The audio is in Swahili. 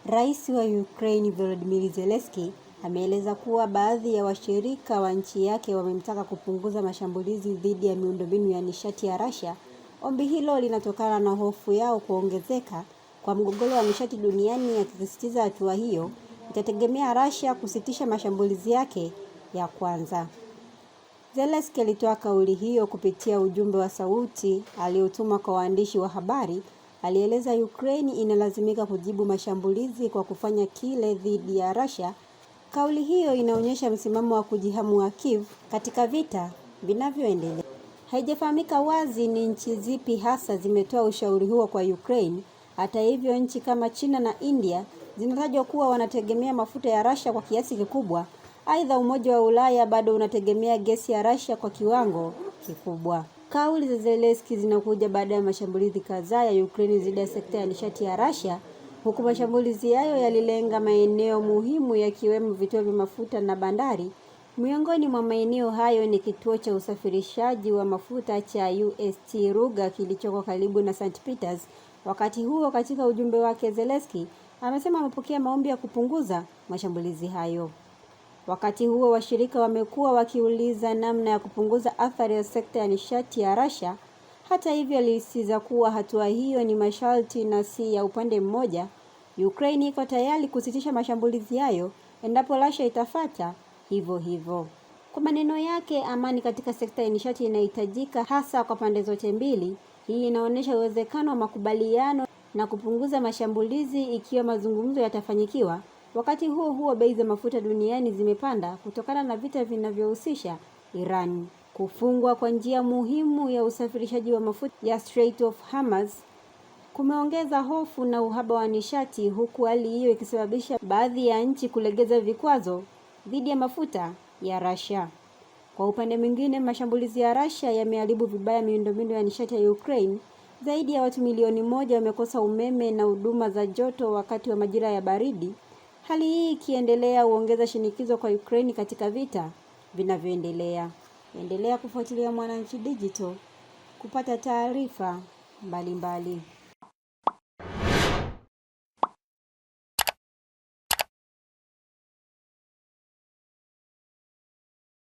Rais wa Ukraine Volodymyr Zelensky ameeleza kuwa baadhi ya washirika wa nchi yake wamemtaka kupunguza mashambulizi dhidi ya miundombinu ya nishati ya Russia. Ombi hilo linatokana na hofu yao kuongezeka kwa mgogoro wa nishati duniani, akisisitiza hatua hiyo itategemea Russia kusitisha mashambulizi yake ya kwanza. Zelensky alitoa kauli hiyo kupitia ujumbe wa sauti aliotuma kwa waandishi wa habari. Alieleza Ukraine inalazimika kujibu mashambulizi kwa kufanya kile dhidi ya Russia. Kauli hiyo inaonyesha msimamo wa kujihamua Kiev katika vita vinavyoendelea. Haijafahamika wazi ni nchi zipi hasa zimetoa ushauri huo kwa Ukraine. Hata hivyo, nchi kama China na India zinatajwa kuwa wanategemea mafuta ya Russia kwa kiasi kikubwa. Aidha, Umoja wa Ulaya bado unategemea gesi ya Russia kwa kiwango kikubwa. Kauli za Zelensky zinakuja baada ya mashambulizi kadhaa ya Ukraine dhidi ya sekta ya nishati ya Russia, huku mashambulizi hayo yalilenga maeneo muhimu yakiwemo vituo vya mafuta na bandari. Miongoni mwa maeneo hayo ni kituo cha usafirishaji wa mafuta cha UST Ruga kilichoko karibu na St. Peters. Wakati huo, katika ujumbe wake, Zelensky amesema amepokea maombi ya kupunguza mashambulizi hayo. Wakati huo, washirika wamekuwa wakiuliza namna ya kupunguza athari ya sekta ya nishati ya Russia. Hata hivyo, alisisitiza kuwa hatua hiyo ni masharti na si ya upande mmoja. Ukraine iko tayari kusitisha mashambulizi hayo endapo Russia itafuata hivyo hivyo. Kwa maneno yake, amani katika sekta ya nishati inahitajika hasa kwa pande zote mbili. Hii inaonyesha uwezekano wa makubaliano na kupunguza mashambulizi ikiwa mazungumzo yatafanyikiwa. Wakati huo huo, bei za mafuta duniani zimepanda kutokana na vita vinavyohusisha Iran. Kufungwa kwa njia muhimu ya usafirishaji wa mafuta ya Strait of Hormuz kumeongeza hofu na uhaba wa nishati, huku hali hiyo ikisababisha baadhi ya nchi kulegeza vikwazo dhidi ya mafuta ya Russia. Kwa upande mwingine, mashambulizi ya Russia yameharibu vibaya miundombinu ya nishati ya Ukraine. Zaidi ya watu milioni 1 wamekosa umeme na huduma za joto wakati wa majira ya baridi. Hali hii ikiendelea huongeza shinikizo kwa Ukraine katika vita vinavyoendelea. Endelea kufuatilia Mwananchi Digital kupata taarifa mbalimbali.